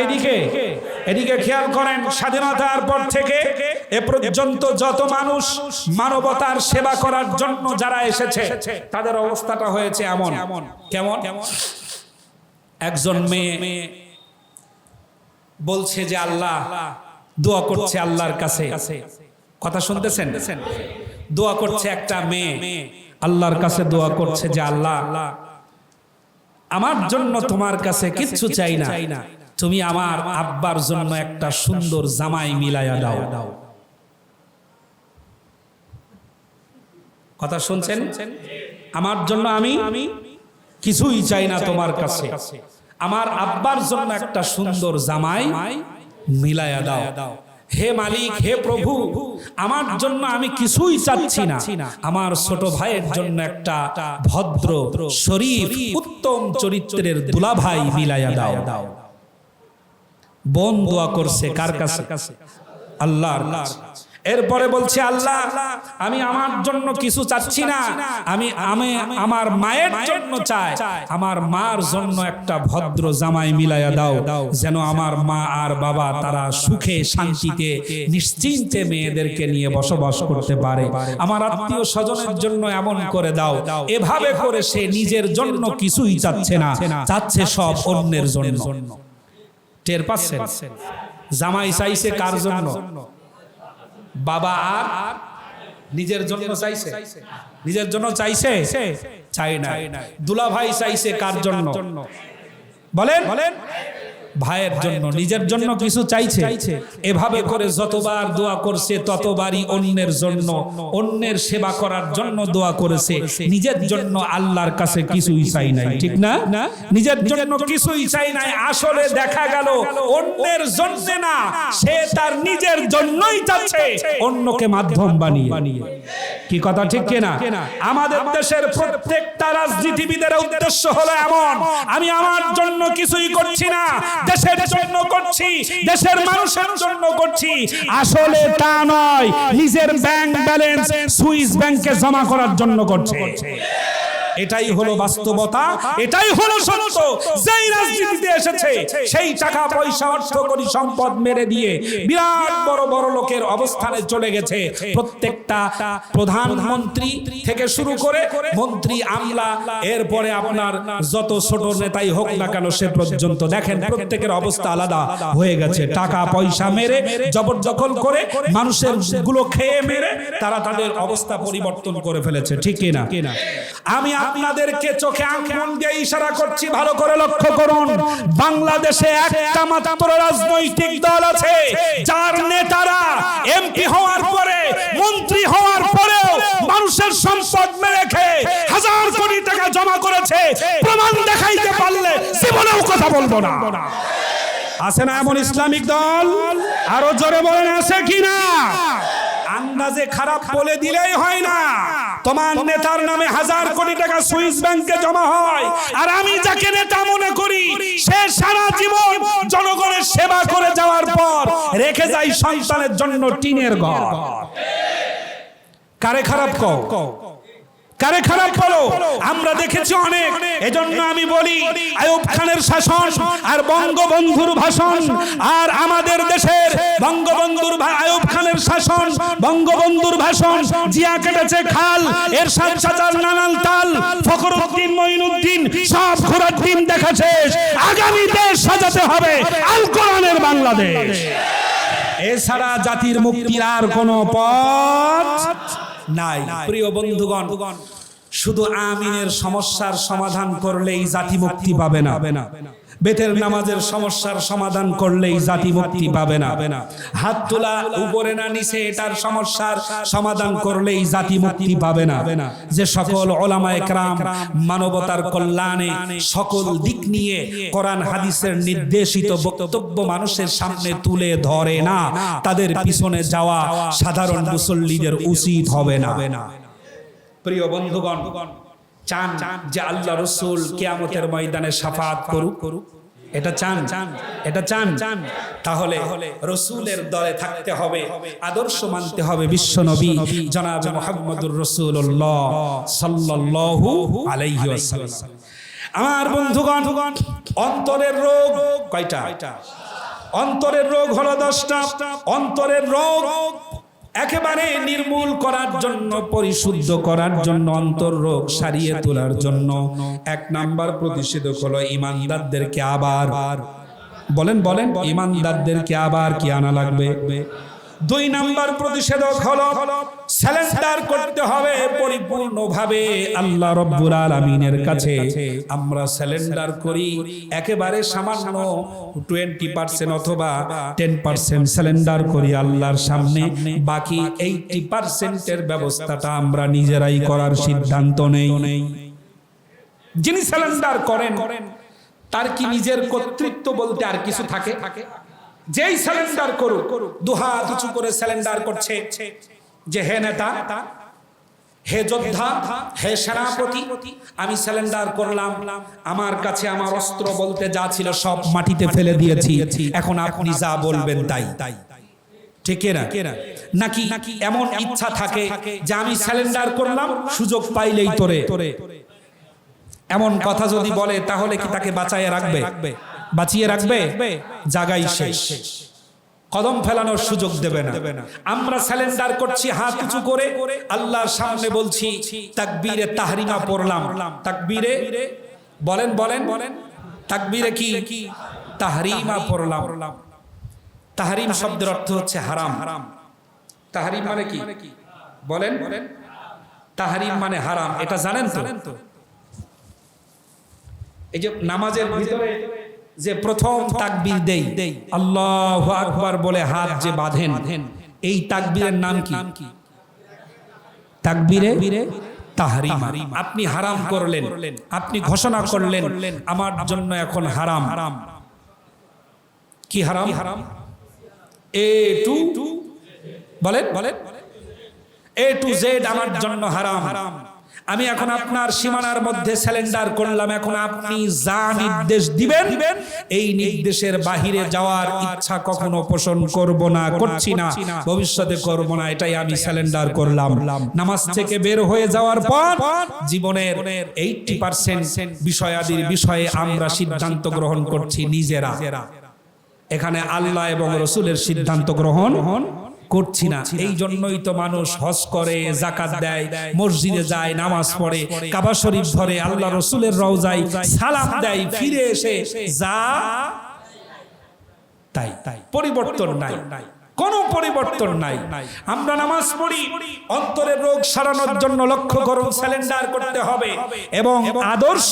এদিকে খেয়াল করেন। স্বাধীনতার পর থেকে এ পর্যন্ত যত মানুষ মানবতার সেবা করার জন্য যারা এসেছে, তাদের অবস্থাটা হয়েছে এমন। কেমন? একজন মেয়ে বলছে যে আল্লাহ, দোয়া করছে আল্লাহর কাছে। কথা শুনতেছেন? দোয়া করছে একটা মেয়ে আল্লাহর কাছে, দোয়া করছে যে আল্লাহ, আমার জন্য তোমার কাছে কিচ্ছু চাই না, তুমি আমার আব্বার জন্য একটা সুন্দর জামাই মিলাইয়া দাও। কথা শুনছেন? আমার জন্য আমি কিছুই চাই না তোমার কাছে, আমার আব্বার জন্য একটা সুন্দর জামাই মিলাইয়া দাও। হে মালিক, হে প্রভু, আমার জন্য আমি কিছুই চাচ্ছি না, আমার ছোট ভাইয়ের জন্য একটা ভদ্র শরীফ উত্তম চরিত্রের দুলাভাই মিলাইয়া দাও। বোন দোয়া করছে কার কাছে? আল্লাহর কাছে। এরপরে বলছে আল্লাহ, আমি আমার জন্য কিছু চাচ্ছি না, আমি আমার মায়ের জন্য চাই, আমার মার জন্য একটা ভদ্র জামাই মিলাইয়া দাও, যেন আমার মা আর বাবা তারা সুখে শান্তিতে নিশ্চিন্তে মেয়েদেরকে নিয়ে বসবাস করতে পারে। আমার আত্মীয় স্বজনের জন্য এমন করে দাও। এভাবে করে সে নিজের জন্য কিছুই চাচ্ছে না, চাচ্ছে সব অন্যের জন্য। টের পাচ্ছেন? জামাই চাইছে কার জন্য? বাবা আর নিজের জন্য চাইছে? নিজের জন্য চাইছে? চাই না। দুলাভাই চাইছে কার জন্য? বলেন। ভাইয়ের জন্য, নিজের জন্য কিছু চাইছে। এভাবে করে যতবার দোয়া করছে ততবারই অন্যের জন্য, অন্যের সেবা করার জন্য দোয়া করেছে। নিজের জন্য আল্লাহর কাছে কিছুই চাই নাই, ঠিক না? নিজের জন্য কিছুই চাই নাই। আসলে দেখা গেল অন্যের জন্য না, সে তার নিজের জন্যই চাচ্ছে, অন্যকে মাধ্যম বানিয়ে। কি কথা ঠিক কিনা? আমাদের দেশের প্রত্যেকটা রাজনীতিবিদের উদ্দেশ্য হলো এমন, আমি আমার জন্য কিছুই করছি না, দেশের জন্য করছি, দেশের মানুষের জন্য করছি। আসলে তা নয়, নিজের ব্যাংক ব্যালেন্স সুইস ব্যাংকে জমা করার জন্য করছে। এটাই হলো বাস্তবতা, এটাই হলো সত্য। যেই রাজনীতিতে এসেছে সেই টাকা পয়সা অর্থ করি সম্পদ মেরে দিয়ে বিরাট বড় বড় লোকের অবস্থানে চলে গেছে। প্রত্যেকটা প্রধানমন্ত্রী থেকে শুরু করে মন্ত্রী, আমলা, এরপরে আপনার যত ছোট নেতাই হোক না কেন সে পর্যন্ত দেখেন প্রত্যেকের অবস্থা আলাদা হয়ে গেছে। টাকা পয়সা মেরে জবরদখল করে মানুষের গুলো খেয়ে মেরে তারা তাদের অবস্থা পরিবর্তন করে ফেলেছে, ঠিক কিনা? আমি আপনাদেরকে চোখে আঙ্গুল দিয়ে ইশারা করছি, ভালো করে লক্ষ্য করুন। বাংলাদেশে একটা মাত্র রাজনৈতিক দল আছে যার নেতারা এমপি হওয়ার পরে, মন্ত্রী হওয়ার পরেও মানুষের সম্পদ মেরে খেয়ে হাজার কোটি টাকা জমা করেছে। প্রমাণ দেখাইতে পারলে জীবনেও কথা বলবো না। আছে না এমন ইসলামিক দল? আরো জোরে বলেন, আছে কিনা? আন্দাজে খারাপ বলে দিলেই হয় না। তোমার নেতার নামে হাজার কোটি টাকা সুইস ব্যাংকে জমা হয়, আর আমি যাকে নেতা মনে করি সে সারা জীবন জনগণের সেবা করে যাওয়ার পর রেখে যায় সন্তানের জন্য টিনের ঘর। কারে খারাপ কও? কারে খারাপ বলো? আমরা দেখেছি অনেক। এজন্য আমি বলি, আইয়ুব খানের শাসন আর বঙ্গবন্ধুর ভাষণ, আর আমাদের দেশের বঙ্গবন্ধুর আইয়ুব খানের শাসন, বঙ্গবন্ধুর ভাষণ, জিয়া কেটেছে খাল, এরশাদ চাচার নানান তাল, ফখরুদ্দিন মঈনুদ্দিন সব ঘোড়ার ডিম দেখাচ্ছে। আগামী দেশ সাজাতে হবে আল কোরআনের বাংলাদেশ। এছাড়া জাতির মুক্তির আর কোনো পথ নাই। প্রিয় বন্ধুগণ, শুধু আমিনের সমস্যার সমাধান করলেই জাতি মুক্তি পাবে না। বেতের নামাজের সমস্যার সমাধান করলেই জাতি মুক্তি পাবে না। হাত তোলা উপরে না নিচে এটার সমস্যার সমাধান করলেই জাতি মুক্তি পাবে না। যে সকল উলামায়ে কেরাম মানবতার কল্যাণে সকল দিক নিয়ে কোরআন হাদিসের নির্দেশিত বক্তব্য মানুষের সামনে তুলে ধরে না, তাদের পিছনে যাওয়া সাধারণ মুসল্লিদের উচিত হবে না। প্রিয় বন্ধুগণ, চান যে আল্লাহ রাসূল কিয়ামতের ময়দানে শাফাআত করুক? এটা চান? এটা চান? তাহলে রাসূলের দলে থাকতে হবে, আদর্শ মানতে হবে বিশ্ব নবী জনাব মুহাম্মদুর রাসূলুল্লাহ সাল্লাল্লাহু আলাইহি ওয়াসাল্লাম। আমার বন্ধুগণ, অন্তরের রোগ কয়টা? অন্তরের রোগ হলো 10টা। অন্তরের রোগ একেবারে নির্মূল করার জন্য, পরিশুদ্ধ করার জন্য, অন্তর রোগ সারিয়ে তোলার জন্য 1 নাম্বার প্রতিষেধক হলো ঈমানদারদেরকে আবার বলেন ঈমানদারদেরকে আবার কি আনা লাগবে? 2 নাম্বার প্রতিষেধক হলো সারেন্ডার করতে হবে পরিপূর্ণভাবে আল্লাহ রাব্বুল আলামিনের কাছে। আমরা সারেন্ডার করি একেবারে সামান্য 20% অথবা 10% সারেন্ডার করি আল্লাহর সামনে, বাকি 80% এর ব্যবস্থাটা আমরা নিজেরাই করার সিদ্ধান্ত নেই। যিনি সারেন্ডার করেন তার কি নিজের কর্তৃত্ব বলতে আর কিছু থাকে? যেই সারেন্ডার করুক, দুহাত উঁচু করে সারেন্ডার করছে যে হে নেতা, হে যোদ্ধা, হে সেনাপতি, আমি সারেন্ডার করলাম, আমার কাছে আমার অস্ত্র বলতে যা ছিল সব মাটিতে ফেলে দিয়েছি, এখন আপনি যা বলবেন তাই। ঠিক না? নাকি এমন ইচ্ছা থাকে যে আমি সারেন্ডার করলাম, সুযোগ পাইলেই তোরে, এমন কথা যদি বলে তাহলে কি তাকে বাঁচিয়ে রাখবে? জাগাই শেষ, কদম ফেলানোর সুযোগ দেবে না। আমরা সারেন্ডার করছি হাত উঁচু করে আল্লাহর সামনে, বলছি তাকবীরে তাহরিমা পড়লাম। তাকবীরে বলেন তাকবীরে কি তাহরিমা পড়লাম। তাহরিম শব্দের অর্থ হচ্ছে হারাম। তাহরিম মানে কি বলেন? তাহরিম মানে হারাম, এটা জানেন তো? এই যে নামাজের ভিতরে যে প্রথম তাকবীর দেই আল্লাহু আকবার বলে হাত যে বাঁধেন, এই তাকবীরের নাম কি? তাকবীরে তাহরিম। আপনি হারাম করলেন, আপনি ঘোষণা করলেন আমার জন্য এখন হারাম। কি হারাম? এ টু বলেন এ টু জেড আমার জন্য হারাম। আমি এখন আপনার সীমানার মধ্যে স্যালেন্ডার করলাম, এখন আপনি যা নির্দেশ দিবেন এই নির্দেশের বাহিরে যাওয়ার ইচ্ছা কখনো পোষণ করব না, করছি না, ভবিষ্যতে করব না, এটাই আমি স্যালেন্ডার করলাম। নামাজ থেকে বের হয়ে যাওয়ার পর জীবনের 80% বিষয়াদির বিষয়ে আমরা সিদ্ধান্ত গ্রহণ করছি নিজেরা। এখানে আল্লাহ এবং রাসূলের সিদ্ধান্ত গ্রহণ করছি না। এই জন্যই তো মানুষ হজ করে, যাকাত দেয়, মসজিদে যায়, নামাজ পড়ে, কাবা শরীফ ধরে, আল্লাহ রাসূলের রওজায় সালাম দেয়, ফিরে এসে যা তাই। পরিবর্তন নাই, কোনো পরিবর্তন নাই। আমরা নামাজ পড়ি অন্তরের রোগ সারানোর জন্য, লক্ষ্য করুন স্যালেন্ডার করতে হবে এবং আদর্শ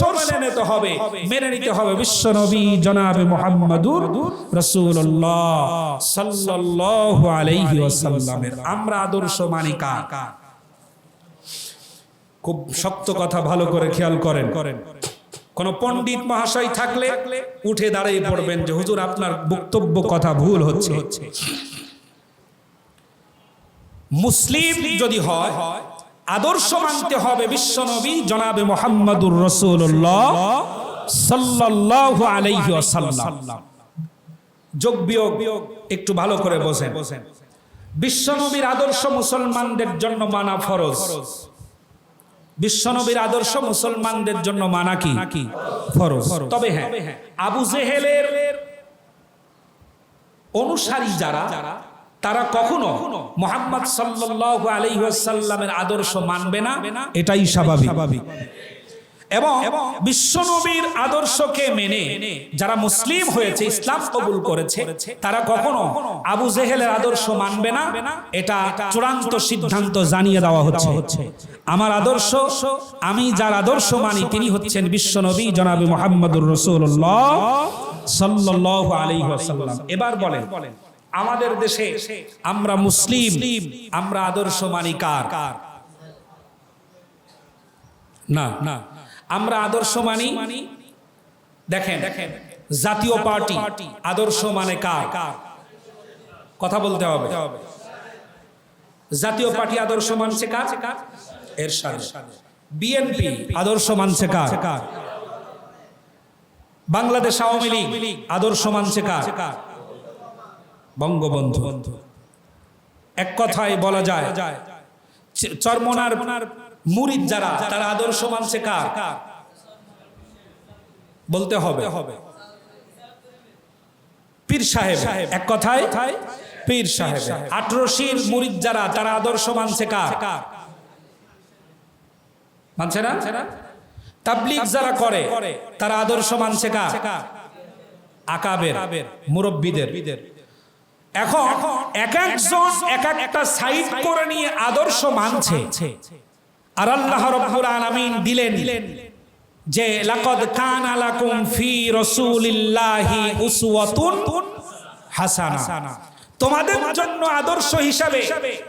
মেনে নিতে হবে বিশ্বনবী জনাবে মুহাম্মদুর রাসূলুল্লাহ সাল্লাল্লাহু আলাইহি ওয়াসাল্লামের। আমরা আদর্শ মানি কার? খুব শক্ত কথা, ভালো করে খেয়াল করেন। কোন পণ্ডিত মহাশয় থাকলে উঠে দাঁড়িয়ে পড়বেন যে হুজুর আপনার বক্তব্য কথা ভুল হচ্ছে। মুসলিম যদি হয় আদর্শ মানতে হবে বিশ্বনবী জনাবে মুহাম্মদুর রাসূলুল্লাহ সাল্লাল্লাহু আলাইহি ওয়াসাল্লাম। যোগ বিয়োগ একটু ভালো করে বোঝেন। বিশ্বনবীর আদর্শ মুসলমানদের জন্য মানা ফরজ। বিশ্বনবীর আদর্শ মুসলমানদের জন্য মানা কি? ফরজ। তবে হ্যাঁ, আবু জেহেলের অনুসারী যারা, তারা কখনো মুহাম্মদ সাল্লাল্লাহু আলাইহি ওয়াসাল্লামের আদর্শ মানবে না, এটাই স্বাভাবিক। এবং বিশ্বনবীর আদর্শকে মেনে যারা মুসলিম হয়েছে, ইসলাম কবুল করেছে, তারা কখনো আবু জেহেলের আদর্শ মানবে না, এটা চূড়ান্ত সিদ্ধান্ত জানিয়ে দেওয়া হচ্ছে। আমার আদর্শ, আমি যার আদর্শ মানি তিনি হচ্ছেন বিশ্বনবী জনাবে মুহাম্মদুর রাসূলুল্লাহ সাল্লাল্লাহু আলাইহি ওয়াসাল্লাম। এবার বলেন, আমাদের দেশে আমরা মুসলিম, আমরা আদর্শ মানি কার? না, আমরা আদর্শ মানি, দেখেন জাতীয় পার্টি আদর্শ মানে কার? কথা বলতে হবে। জাতীয় পার্টি আদর্শ মানছে কার? এরশাদ। বিএনপি আদর্শ মানছে কার? বাংলাদেশ আওয়ামী লীগ আদর্শ মানছে কার? বঙ্গবন্ধু। এক কথায় বলা যায় চরমনার মুরিদ যারা, তারা আদর্শ মানছে কার? বলতে হবে পীর সাহেব। এক কথায় পীর সাহেব। আটরশির মুরিদ যারা, তারা আদর্শ মানছে কার? মানছে না? তাবলীগ যারা করে তারা আদর্শ মানছে কার? আকাবের মুরব্বীদের। এখন এক একজন এক একটা সাইড করে নিয়ে আদর্শ মানছে। আর আল্লাহ রাব্বুল আলামিন দিলেন যে লাকাদ কানা লাকুম ফি রাসূলিল্লাহি উসওয়াতুন হাসানাহ, তোমাদের জন্য আদর্শ হিসাবে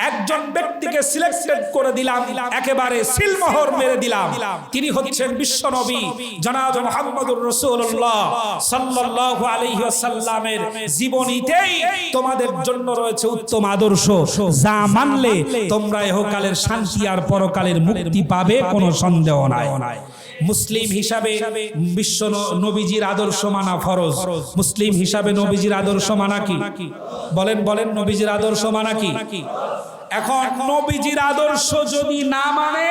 একজন ব্যক্তিকে সিলেক্টেড করে দিলাম, একেবারে সিলমোহর মেরে দিলাম। তিনি হচ্ছেন বিশ্বনবী জনাব মুহাম্মদুর রাসূলুল্লাহ সাল্লাল্লাহু আলাইহি ওয়াসাল্লামের জীবনীতেই তোমাদের জন্য রয়েছে উত্তম আদর্শ, যা মানলে তোমরা ইহকালের শান্তি আর পরকালের মুক্তি পাবে, কোনো সন্দেহ নাই। মুসলিম হিসাবে বিশ্ব নবীজির আদর্শ মানা ফরজ। মুসলিম হিসাবে নবীজির আদর্শ মানা কি? বলেন নবীজির আদর্শ মানা কি? এখন নবীজির আদর্শ যদি না মানে,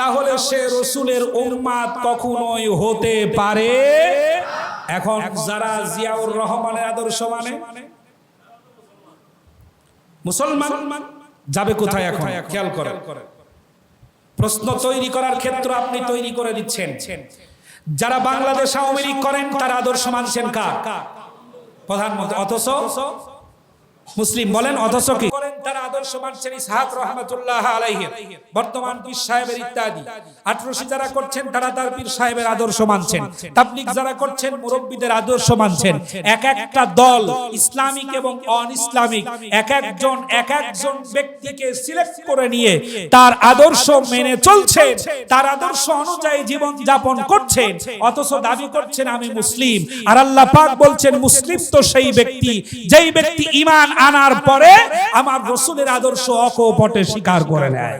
তাহলে সে রাসূলের উম্মত কখনোই হতে পারে। এখন যারা জিয়াউর রহমানের আদর্শ মানে, মুসলমান যাবে কোথায়? এখন খেয়াল করেন, প্রশ্ন তৈরি করার ক্ষেত্র আপনি তৈরি করে দিচ্ছেন। যারা বাংলাদেশ আওয়ামী লীগ করেন তারা আদর্শ মানছেন কার? প্রধানমন্ত্রী। অথচ মুসলিম বলেন, অথচ কি করেন তারা? আদর্শ মানছেন ইসহাক রাহমাতুল্লাহ আলাইহি, বর্তমান পীর সাহেবের ইত্যাদি। আটরশি যারা করছেন তারা তার পীর সাহেবের আদর্শ মানছেন। তাবলীগ যারা করছেন মুরব্বীদের আদর্শ মানছেন। এক একটা দল, ইসলামিক এবং অন ইসলামিক, এক একজন ব্যক্তিকে সিলেক্ট করে নিয়ে তার আদর্শ মেনে চলছে, তার আদর্শ অনুযায়ী জীবন যাপন করছেন, অথচ দাবি করছেন আমি মুসলিম। আর আল্লাহ পাক বলছেন মুসলিম তো সেই ব্যক্তি যেই ব্যক্তি ঈমান আনার পরে আমার রাসূলের আদর্শ অকপটে স্বীকার করে নেয়।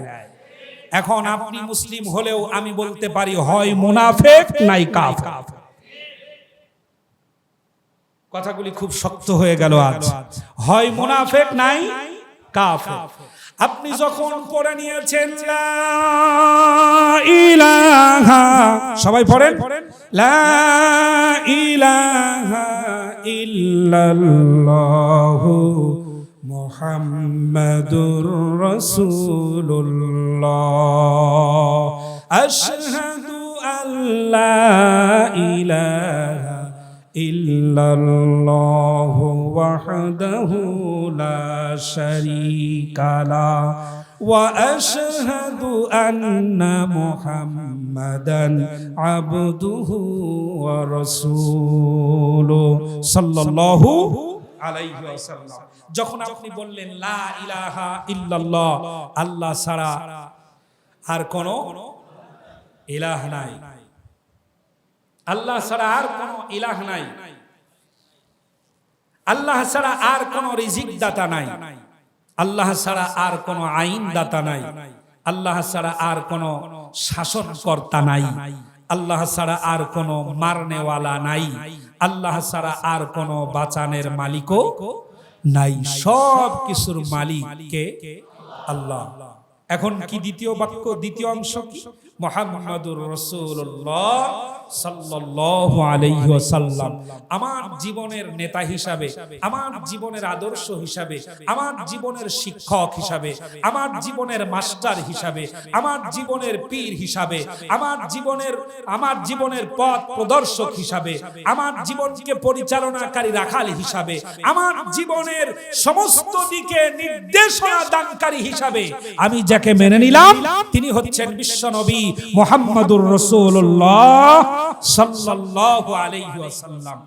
এখন আপনি মুসলিম হলেও আমি বলতে পারি হয় মুনাফিক নাই কাফের। কথাগুলি খুব শক্ত হয়ে গেল আজ। হয় মুনাফিক নাই কাফের। আপনি যখন পড়ে নিয়েছেন লা ইলাহা, সবাই পড়েন, লা ইলাহা ইল্লাল্লাহু মুহাম্মাদুর রাসূলুল্লাহ, আশহাদু আল্লা ইলাহা ইল্লাল্লাহু ওয়াহদাহু লা শারীকা লা ওয়া আশহাদু আন্না মুহাম্মাদান আবদুহু ওয়া রাসূলুহু সাল্লাল্লাহু আলাইহি ওয়াসাল্লাম। যখন আপনি বললেন লা ইলাহা ইল্লাল্লাহ, আল্লাহ ছাড়া আর কোনো ইলাহ নাই, আল্লাহ ছাড়া আর কোনো ইলাহ নাই, আল্লাহ ছাড়া আর কোনো রিজিক দাতা নাই, আল্লাহ ছাড়া আর কোনো আইন দাতা নাই, আল্লাহ ছাড়া আর কোনো শাসনকর্তা নাই, আল্লাহ ছাড়া আর কোনো মারনেওয়ালা নাই, আল্লাহ ছাড়া আর কোনো বাঁচানের মালিকও নাই, সব কিছুর মালিক কে? আল্লাহ। এখন কি দ্বিতীয় বাক্য, দ্বিতীয় অংশ কি? মুহাম্মাদুর রাসূলুল্লাহ সাল্লাল্লাহু আলাইহি ওয়াসাল্লাম আমার জীবনের নেতা হিসাবে, আমার জীবনের আদর্শ হিসাবে, আমার জীবনের শিক্ষক হিসাবে, আমার জীবনের মাস্টার হিসাবে, আমার জীবনের পীর হিসাবে, আমার জীবনের পথ প্রদর্শক হিসাবে, আমার জীবনকে পরিচালনাকারী রাখাল হিসাবে, আমার জীবনের সমস্ত দিকে নির্দেশনা দানকারী হিসাবে আমি যাকে মেনে নিলাম তিনি হচ্ছেন বিশ্বনবী মুহাম্মাদুর রাসূলুল্লাহ সাল্লাল্লাহু আলাইহি ওয়াসাল্লাম।